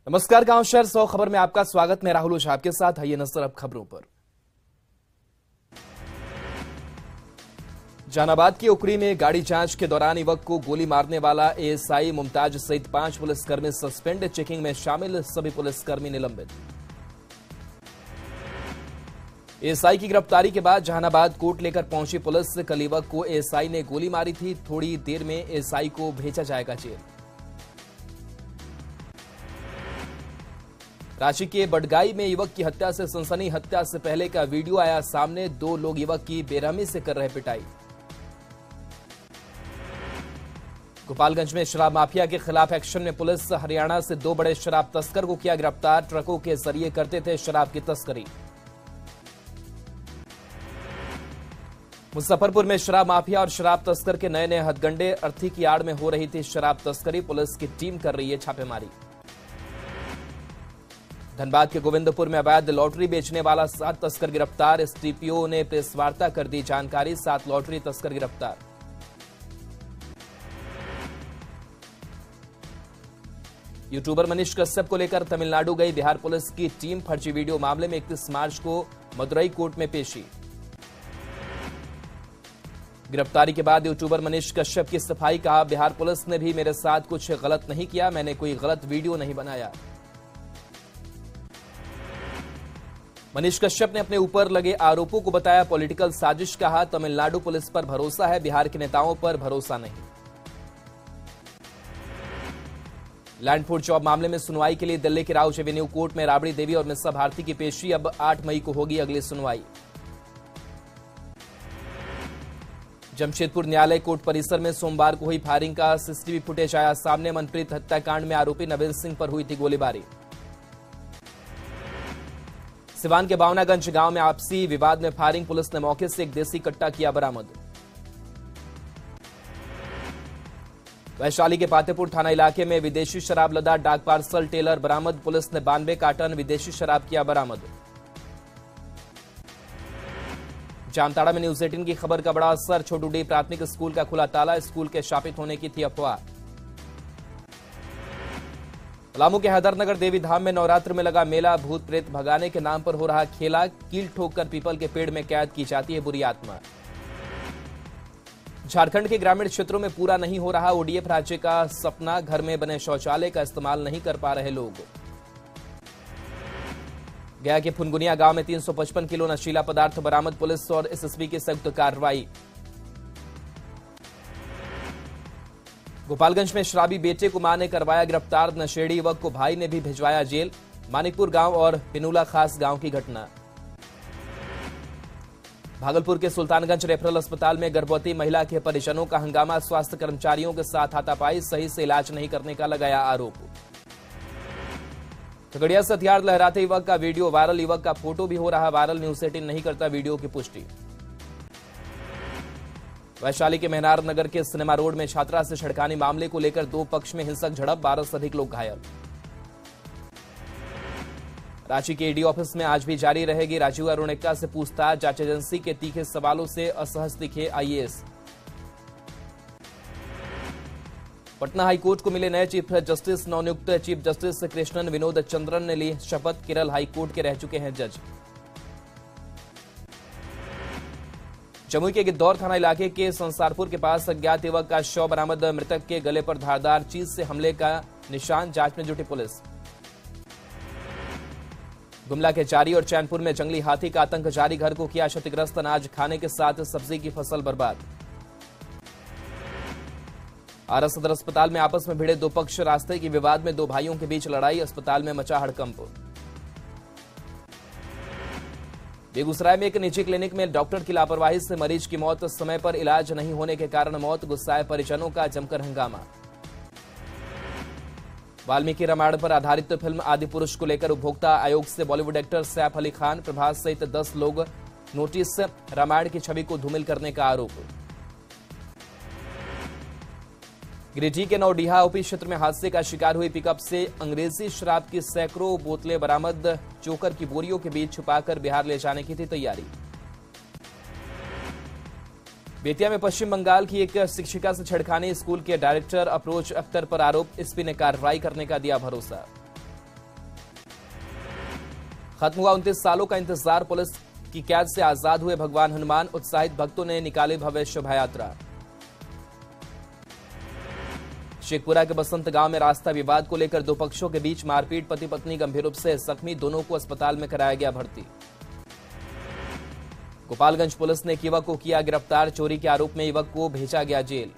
नमस्कार, गांव शहर 100 खबर में आपका स्वागत। मैं राहुल ओझा आपके साथ। आइए नजर अब खबरों पर। जहानाबाद की उकड़ी में गाड़ी जांच के दौरान युवक को गोली मारने वाला एएसआई मुमताज सहित 5 पुलिसकर्मी सस्पेंड। चेकिंग में शामिल सभी पुलिसकर्मी निलंबित। एएसआई की गिरफ्तारी के बाद जहानाबाद कोर्ट लेकर पहुंची पुलिस। कल युवक को एएसआई ने गोली मारी थी। थोड़ी देर में एएसआई को भेजा जाएगा जेल। रांची के बडगाई में युवक की हत्या से सनसनी। हत्या से पहले का वीडियो आया सामने। 2 लोग युवक की बेरहमी से कर रहे पिटाई। गोपालगंज में शराब माफिया के खिलाफ एक्शन में पुलिस। हरियाणा से 2 बड़े शराब तस्कर को किया गिरफ्तार। ट्रकों के जरिए करते थे शराब की तस्करी। मुजफ्फरपुर में शराब माफिया और शराब तस्कर के नए नए हथगंडे। अर्थी की आड़ में हो रही थी शराब तस्करी। पुलिस की टीम कर रही है छापेमारी। धनबाद के गोविंदपुर में अवैध लॉटरी बेचने वाला 7 तस्कर गिरफ्तार। एसडीपीओ ने प्रेस वार्ता कर दी जानकारी। 7 लॉटरी तस्कर गिरफ्तार। यूट्यूबर मनीष कश्यप को लेकर तमिलनाडु गई बिहार पुलिस की टीम। फर्जी वीडियो मामले में 31 मार्च को मदुरई कोर्ट में पेशी। गिरफ्तारी के बाद यूट्यूबर मनीष कश्यप की सफाई। कहा, बिहार पुलिस ने भी मेरे साथ कुछ गलत नहीं किया। मैंने कोई गलत वीडियो नहीं बनाया। मनीष कश्यप ने अपने ऊपर लगे आरोपों को बताया पॉलिटिकल साजिश। कहा, तमिलनाडु पुलिस पर भरोसा है, बिहार के नेताओं पर भरोसा नहीं। लैंड फूड जॉब मामले में सुनवाई के लिए दिल्ली के राउज एवेन्यू कोर्ट में राबड़ी देवी और मिस्सा भारती की पेशी। अब 8 मई को होगी अगली सुनवाई। जमशेदपुर न्यायालय कोर्ट परिसर में सोमवार को हुई फायरिंग का सीसीटीवी फुटेज आया सामने। मनप्रीत हत्याकांड में आरोपी नवीन सिंह पर हुई थी गोलीबारी। सिवान के बावनागंज गांव में आपसी विवाद में फायरिंग। पुलिस ने मौके से एक देसी कट्टा किया बरामद। वैशाली के पातेपुर थाना इलाके में विदेशी शराब लदा डाक पार्सल टेलर बरामद। पुलिस ने 92 कार्टन विदेशी शराब किया बरामद। जामताड़ा में न्यूज 18 की खबर का बड़ा असर। छोटू डी प्राथमिक स्कूल का खुला ताला। स्कूल के शापित होने की थी अफवाह। पलामू के हैदरनगर देवी धाम में नवरात्र में लगा मेला। भूत प्रेत भगाने के नाम पर हो रहा खेला। कील ठोककर पीपल के पेड़ में कैद की जाती है बुरी आत्मा। झारखंड के ग्रामीण क्षेत्रों में पूरा नहीं हो रहा ओडीएफ राज्य का सपना। घर में बने शौचालय का इस्तेमाल नहीं कर पा रहे लोग। गया के फुनगुनिया गांव में 355 किलो नशीला पदार्थ बरामद। पुलिस और एसएसबी की संयुक्त कार्रवाई। गोपालगंज में शराबी बेटे को मां ने करवाया गिरफ्तार। नशेड़ी युवक को भाई ने भी भिजवाया जेल। मानिकपुर गांव और पिनूला खास गांव की घटना। भागलपुर के सुल्तानगंज रेफरल अस्पताल में गर्भवती महिला के परिजनों का हंगामा। स्वास्थ्य कर्मचारियों के साथ हाथापाई। सही से इलाज नहीं करने का लगाया आरोप। खगड़िया से हथियार लहराते युवक का वीडियो वायरल। युवक का फोटो भी हो रहा वायरल। न्यूज 18 नहीं करता वीडियो की पुष्टि। वैशाली के मेहनार नगर के सिनेमा रोड में छात्रा से छेड़खानी मामले को लेकर 2 पक्ष में हिंसक झड़प। 12 से अधिक लोग घायल। रांची के ईडी ऑफिस में आज भी जारी रहेगी राजीव अरुणिका से पूछताछ। जांच एजेंसी के तीखे सवालों से असहज दिखे आईएएस। पटना हाईकोर्ट को मिले नए चीफ जस्टिस। नवनियुक्त चीफ जस्टिस कृष्णन विनोद चंद्रन ने ली शपथ। केरल हाईकोर्ट के रह चुके हैं जज। जमुई के गिद्धौर थाना इलाके के संसारपुर के पास अज्ञात युवक का शव बरामद। मृतक के गले पर धारदार चीज से हमले का निशान। जांच में जुटी पुलिस। गुमला के चारी और चैनपुर में जंगली हाथी का आतंक जारी। घर को किया क्षतिग्रस्त। अनाज खाने के साथ सब्जी की फसल बर्बाद। आरा सदर अस्पताल में आपस में भिड़े 2 पक्ष। रास्ते के विवाद में 2 भाइयों के बीच लड़ाई। अस्पताल में मचा हड़कंप। बेगूसराय में एक निजी क्लिनिक में डॉक्टर की लापरवाही से मरीज की मौत। समय पर इलाज नहीं होने के कारण मौत। गुस्साए परिजनों का जमकर हंगामा। वाल्मीकि रामायण पर आधारित फिल्म आदिपुरुष को लेकर उपभोक्ता आयोग से बॉलीवुड एक्टर सैफ अली खान, प्रभास सहित 10 लोग नोटिस। रामायण की छवि को धूमिल करने का आरोप। गिरिडीह के नौडीहा ओपी क्षेत्र में हादसे का शिकार हुई पिकअप से अंग्रेजी शराब की सैकड़ों बोतलें बरामद। चोकर की बोरियों के बीच छुपाकर बिहार ले जाने की थी तैयारी। बेतिया में पश्चिम बंगाल की एक शिक्षिका से छेड़खानी। स्कूल के डायरेक्टर अफरोज अख्तर पर आरोप। एसपी ने कार्रवाई करने का दिया भरोसा। खत्म हुआ 29 सालों का इंतजार, पुलिस की कैद से आजाद हुए भगवान हनुमान, उत्साहित भक्तों ने निकाली भव्य शोभा यात्रा। शेखपुरा के बसंत गांव में रास्ता विवाद को लेकर दो पक्षों के बीच मारपीट, पति पत्नी गंभीर रूप से जख्मी, दोनों को अस्पताल में कराया गया भर्ती। गोपालगंज पुलिस ने एक युवक को किया गिरफ्तार, चोरी के आरोप में युवक को भेजा गया जेल।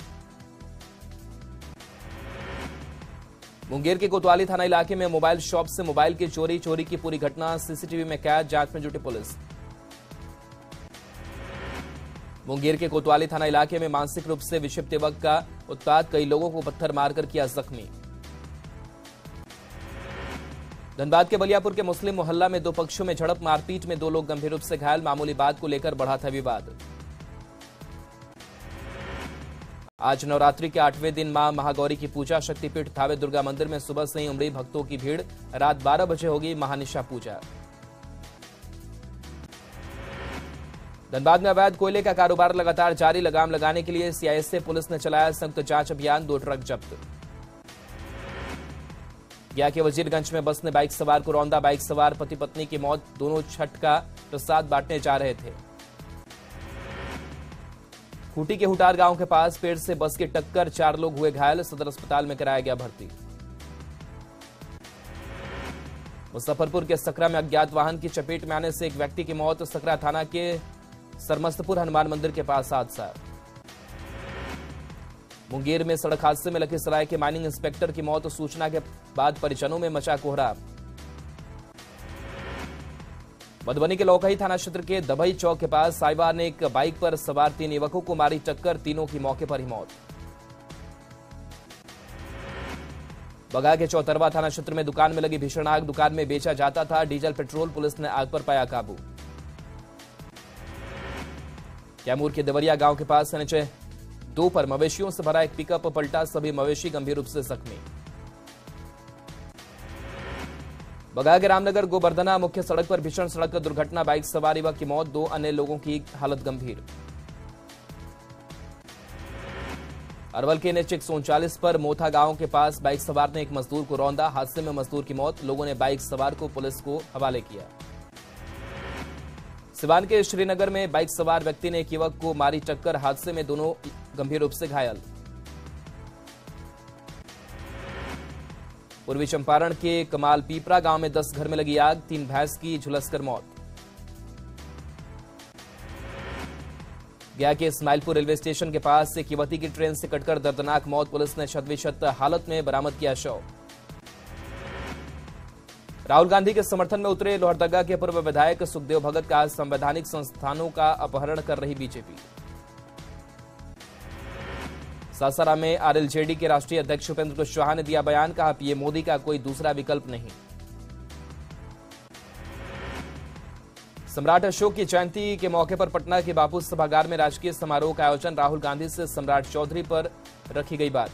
मुंगेर के कोतवाली थाना इलाके में मोबाइल शॉप से मोबाइल की चोरी की पूरी घटना सीसीटीवी में कैद, जांच में जुटी पुलिस। मुंगेर के कोतवाली थाना इलाके में मानसिक रूप से विक्षिप्त युवक का उत्पात, कई लोगों को पत्थर मारकर किया जख्मी। धनबाद के बलियापुर के मुस्लिम मोहल्ला में दो पक्षों में झड़प, मारपीट में दो लोग गंभीर रूप से घायल, मामूली बात को लेकर बढ़ा था विवाद। आज नवरात्रि के 8वें दिन मां महागौरी की पूजा, शक्तिपीठ थावे दुर्गा मंदिर में सुबह से ही उमड़ी भक्तों की भीड़, रात 12 बजे होगी महानिशा पूजा। धनबाद में अवैध कोयले का कारोबार लगातार जारी, लगाम लगाने के लिए सीआईएसए पुलिस ने चलाया संयुक्त जांच अभियान, 2 ट्रक जब्त। गया के वजीरगंज में बस ने बाइक सवार को रौंदा, बाइक सवार पति पत्नी की मौत, दोनों छठ का प्रसाद बांटने जा रहे थे। खूंटी के हुटार गांव के पास पेड़ से बस की टक्कर, 4 लोग हुए घायल, सदर अस्पताल में कराया गया भर्ती। मुजफ्फरपुर के सकरा में अज्ञात वाहन की चपेट में आने से एक व्यक्ति की मौत, सकरा थाना के सरमस्तपुर हनुमान मंदिर के पास हादसा। मुंगेर में सड़क हादसे में लखीसराय के माइनिंग इंस्पेक्टर की मौत, सूचना के बाद परिजनों में मचा कोहराम। मधुबनी के लौकही थाना क्षेत्र के दबई चौक के पास साइबर ने एक बाइक पर सवार 3 युवकों को मारी टक्कर, तीनों की मौके पर ही मौत। बगा के चौतरवा थाना क्षेत्र में दुकान में लगी भीषण आग, दुकान में बेचा जाता था डीजल पेट्रोल, पुलिस ने आग पर पाया काबू। कैमूर के देवरिया गांव के पास NH-2 पर मवेशियों से भरा एक पिकअप पलटा, सभी मवेशी गंभीर रूप से जख्मी। बगा के रामनगर गोवर्धना मुख्य सड़क पर भीषण सड़क दुर्घटना, बाइक सवार युवक की मौत, 2 अन्य लोगों की हालत गंभीर। अरवल के NH-139 पर मोथा गांव के पास बाइक सवार ने एक मजदूर को रौंदा, हादसे में मजदूर की मौत, लोगों ने बाइक सवार को पुलिस को हवाले किया। सिवान के श्रीनगर में बाइक सवार व्यक्ति ने एक युवक को मारी टक्कर, हादसे में दोनों गंभीर रूप से घायल। पूर्वी चंपारण के कमाल पीपरा गांव में 10 घर में लगी आग, 3 भैंस की झुलसकर मौत। गया के इस्माइलपुर रेलवे स्टेशन के पास एक युवती की ट्रेन से कटकर दर्दनाक मौत, पुलिस ने शत हालत में बरामद किया शव। राहुल गांधी के समर्थन में उतरे लोहरदगा के पूर्व विधायक सुखदेव भगत का संवैधानिक संस्थानों का अपहरण कर रही बीजेपी। सासाराम में आरएलजेडी के राष्ट्रीय अध्यक्ष उपेंद्र कुशवाहा ने दिया बयान, कहा पीएम मोदी का कोई दूसरा विकल्प नहीं। सम्राट अशोक की जयंती के मौके पर पटना के बापू सभागार में राजकीय समारोह का आयोजन, राहुल गांधी से सम्राट चौधरी पर रखी गई बात।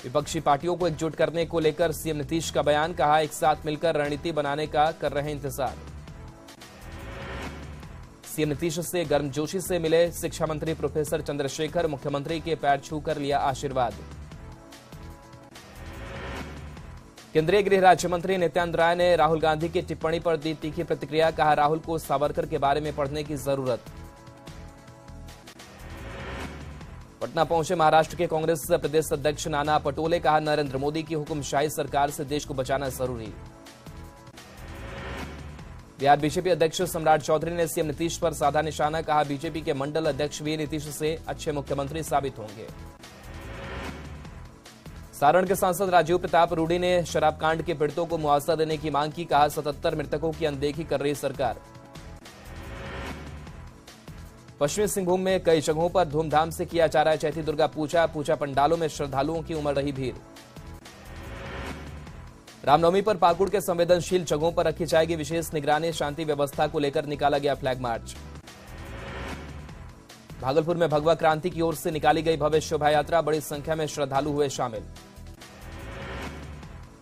विपक्षी पार्टियों को एकजुट करने को लेकर सीएम नीतीश का बयान, कहा एक साथ मिलकर रणनीति बनाने का कर रहे इंतजार। सीएम नीतीश से गर्मजोशी से मिले शिक्षा मंत्री प्रोफेसर चंद्रशेखर, मुख्यमंत्री के पैर छूकर लिया आशीर्वाद। केंद्रीय गृह राज्य मंत्री नित्यानंद राय ने राहुल गांधी की टिप्पणी पर दी तीखी प्रतिक्रिया, कहा राहुल को सावरकर के बारे में पढ़ने की जरूरत। पटना पहुंचे महाराष्ट्र के कांग्रेस प्रदेश अध्यक्ष नाना पटोले, कहा नरेंद्र मोदी की हुक्मशाही सरकार से देश को बचाना जरूरी। बिहार बीजेपी अध्यक्ष सम्राट चौधरी ने सीएम नीतीश पर साधा निशाना, कहा बीजेपी के मंडल अध्यक्ष भी नीतीश से अच्छे मुख्यमंत्री साबित होंगे। सारण के सांसद राजीव प्रताप रूडी ने शराब कांड के पीड़ितों को मुआवजा देने की मांग की, कहा 77 मृतकों की अनदेखी कर रही सरकार। पश्चिमी सिंहभूम में कई जगहों पर धूमधाम से किया जा रहा है चैती दुर्गा पूजा पंडालों में श्रद्धालुओं की उमड़ रही भीड़। रामनवमी पर पाकुड़ के संवेदनशील जगहों पर रखी जाएगी विशेष निगरानी, शांति व्यवस्था को लेकर निकाला गया फ्लैग मार्च। भागलपुर में भगवा क्रांति की ओर से निकाली गई भव्य शोभा यात्रा, बड़ी संख्या में श्रद्धालु हुए शामिल।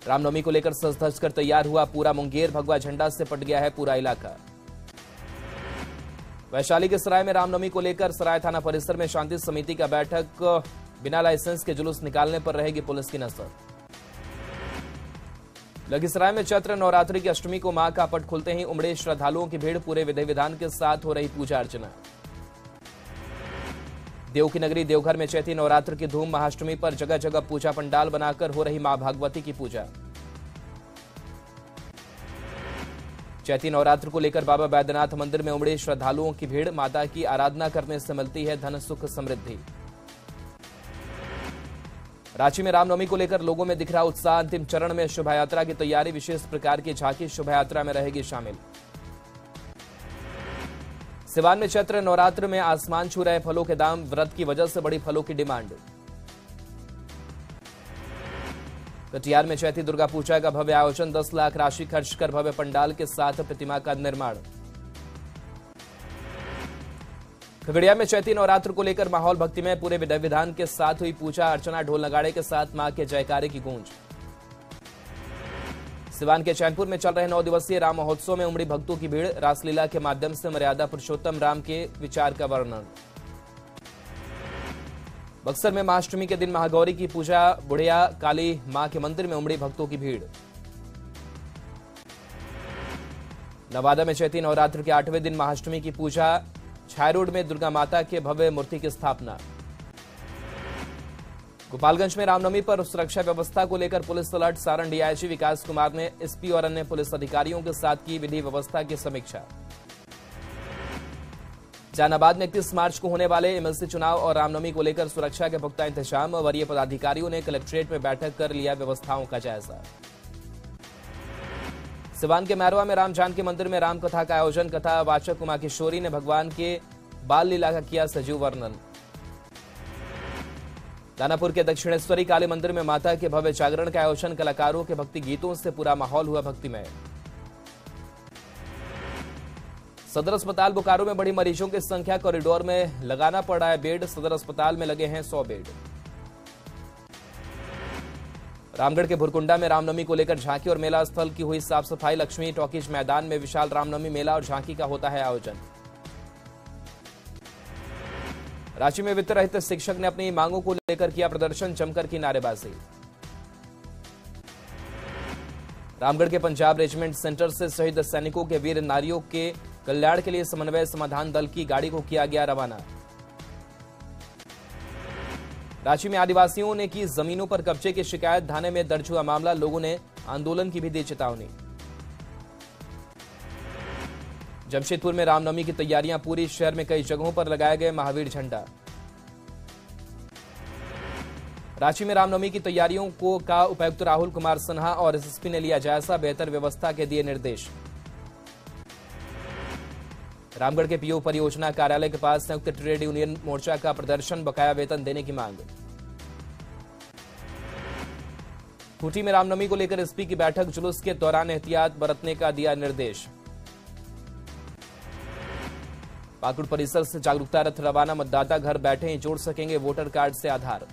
रामनवमी को लेकर सज धज कर तैयार हुआ पूरा मुंगेर, भगवा झंडा से पट गया है पूरा इलाका। वैशाली के सराय में रामनवमी को लेकर सराय थाना परिसर में शांति समिति का बैठक, बिना लाइसेंस के जुलूस निकालने पर रहेगी पुलिस की नजर। लखीसराय में चैत्र नवरात्रि की अष्टमी को मां का पट खुलते ही उमड़े श्रद्धालुओं की भीड़, पूरे विधि विधान के साथ हो रही पूजा अर्चना। देव की नगरी देवघर में चैती नवरात्र की धूम, महाअष्टमी पर जगह जगह पूजा पंडाल बनाकर हो रही मां भागवती की पूजा। चैती नवरात्र को लेकर बाबा बैद्यनाथ मंदिर में उमड़े श्रद्धालुओं की भीड़, माता की आराधना करने से मिलती है धन सुख समृद्धि। रांची में रामनवमी को लेकर लोगों में दिख रहा उत्साह, अंतिम चरण में शोभा यात्रा की तैयारी, विशेष प्रकार की झांकी शोभा यात्रा में रहेगी शामिल। सिवान में चैत्र नवरात्र में आसमान छू रहे फलों के दाम, व्रत की वजह से बड़ी फलों की डिमांड। कटिहार में चैती दुर्गा पूजा का भव्य आयोजन, 10 लाख राशि खर्च कर भव्य पंडाल के साथ प्रतिमा का निर्माण। खगड़िया में चैती नवरात्र को लेकर माहौल भक्तिमय, पूरे विधि विधान के साथ हुई पूजा अर्चना, ढोल नगाड़े के साथ मां के जयकारे की गूंज। सिवान के चैनपुर में चल रहे 9 दिवसीय राम महोत्सव में उमड़ी भक्तों की भीड़, रासलीला के माध्यम से मर्यादा पुरुषोत्तम राम के विचार का वर्णन। बक्सर में महाअष्टमी के दिन महागौरी की पूजा, बुढ़िया काली मां के मंदिर में उमड़ी भक्तों की भीड़। नवादा में चैती नवरात्र के 8वें दिन महाअष्टमी की पूजा, छाय रोड में दुर्गा माता के भव्य मूर्ति की स्थापना। गोपालगंज में रामनवमी पर सुरक्षा व्यवस्था को लेकर पुलिस अलर्ट, सारण डीआईजी विकास कुमार ने एसपी और अन्य पुलिस अधिकारियों के साथ की विधि व्यवस्था की समीक्षा। जहानाबाद में 31 मार्च को होने वाले एमएलसी चुनाव और रामनवमी को लेकर सुरक्षा के पुख्ता इंतजाम, वरीय पदाधिकारियों ने कलेक्ट्रेट में बैठक कर लिया व्यवस्थाओं का जायजा। सिवान के मैरवा में राम जानकी मंदिर में राम कथा का आयोजन, कथा वाचक उमा किशोरी ने भगवान के बाल लीला का किया सजीव वर्णन। दानापुर के दक्षिणेश्वरी काली मंदिर में माता के भव्य जागरण का आयोजन, कलाकारों के भक्ति गीतों से पूरा माहौल हुआ भक्तिमय। सदर अस्पताल बोकारो में बड़ी मरीजों की संख्या, कॉरिडोर में लगाना पड़ रहा है बेड, सदर अस्पताल में लगे हैं 100 बेड। रामगढ़ के भुरकुंडा में रामनवमी को लेकर झांकी और मेला स्थल की हुई साफ सफाई, लक्ष्मी टॉकीज मैदान में विशाल रामनवमी मेला और झांकी का होता है आयोजन। रांची में वित्त रहित शिक्षक ने अपनी मांगों को लेकर किया प्रदर्शन, जमकर की नारेबाजी। रामगढ़ के पंजाब रेजिमेंट सेंटर से शहीद सैनिकों के वीर नारियों के कल्याण के लिए समन्वय समाधान दल की गाड़ी को किया गया रवाना। रांची में आदिवासियों ने की जमीनों पर कब्जे की शिकायत, थाने में दर्ज हुआ मामला, लोगों ने आंदोलन की भी दी चेतावनी। जमशेदपुर में रामनवमी की तैयारियां पूरी, शहर में कई जगहों पर लगाए गए महावीर झंडा। रांची में रामनवमी की तैयारियों को का उपायुक्त राहुल कुमार सिन्हा और एसएसपी ने लिया जायजा, बेहतर व्यवस्था के दिए निर्देश। रामगढ़ के पीओ परियोजना कार्यालय के पास संयुक्त ट्रेड यूनियन मोर्चा का प्रदर्शन, बकाया वेतन देने की मांग। खूंटी में रामनवमी को लेकर एसपी की बैठक, जुलूस के दौरान एहतियात बरतने का दिया निर्देश। पाकुड़ परिसर से जागरूकता रथ रवाना, मतदाता घर बैठे ही जोड़ सकेंगे वोटर कार्ड से आधार।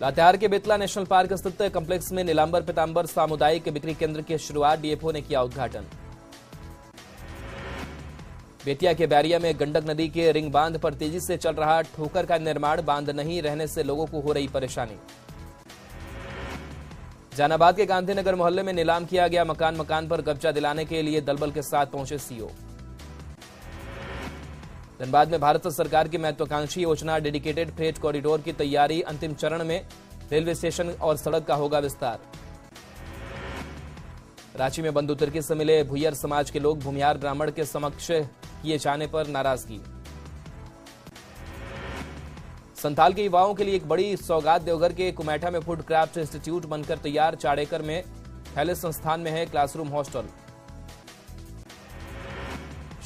लातेहार के बेतला नेशनल पार्क स्थित कॉम्प्लेक्स में नीलांबर पीतांबर सामुदायिक बिक्री केंद्र की शुरुआत, डीएफओ ने किया उद्घाटन। बेतिया के बैरिया में गंडक नदी के रिंग बांध पर तेजी से चल रहा ठोकर का निर्माण, बांध नहीं रहने से लोगों को हो रही परेशानी। जहानाबाद के गांधीनगर मोहल्ले में नीलाम किया गया मकान, मकान पर कब्जा दिलाने के लिए दलबल के साथ पहुंचे सीओ। धनबाद में भारत सरकार की महत्वाकांक्षी योजना डेडिकेटेड फ्रेट कॉरिडोर की तैयारी अंतिम चरण में, रेलवे स्टेशन और सड़क का होगा विस्तार। रांची में बंधु तुर्की से मिले भुइयर समाज के लोग, भूमिहार ब्राह्मण के समक्ष किए जाने पर नाराजगी। संथाल के युवाओं के लिए एक बड़ी सौगात, देवघर के कुमेठा में फूड क्राफ्ट इंस्टीट्यूट बनकर तैयार, चाड़ेकर में थैले संस्थान में है क्लासरूम हॉस्टल।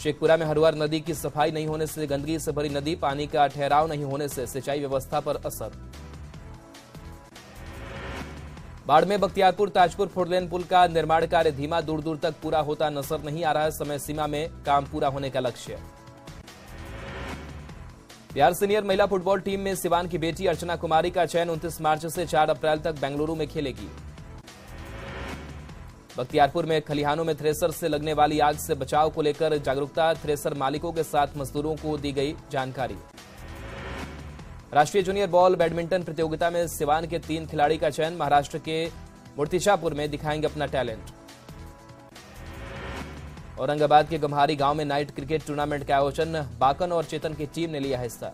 शेखपुरा में हरुआर नदी की सफाई नहीं होने से गंदगी से भरी नदी, पानी का ठहराव नहीं होने से सिंचाई व्यवस्था पर असर। बाड़मेर बख्तियारपुर ताजपुर फोरलेन पुल का निर्माण कार्य धीमा, दूर दूर तक पूरा होता नजर नहीं आ रहा है, समय सीमा में काम पूरा होने का लक्ष्य। बिहार सीनियर महिला फुटबॉल टीम में सिवान की बेटी अर्चना कुमारी का चयन, 29 मार्च से 4 अप्रैल तक बेंगलुरु में खेलेगी। बख्तियारपुर में खलिहानों में थ्रेसर से लगने वाली आग से बचाव को लेकर जागरूकता, थ्रेसर मालिकों के साथ मजदूरों को दी गई जानकारी। राष्ट्रीय जूनियर बॉल बैडमिंटन प्रतियोगिता में सिवान के 3 खिलाड़ी का चयन। महाराष्ट्र के मूर्तिजापुर में दिखाएंगे अपना टैलेंट। औरंगाबाद के गम्हारी गांव में नाइट क्रिकेट टूर्नामेंट का आयोजन। बाकन और चेतन की टीम ने लिया हिस्सा।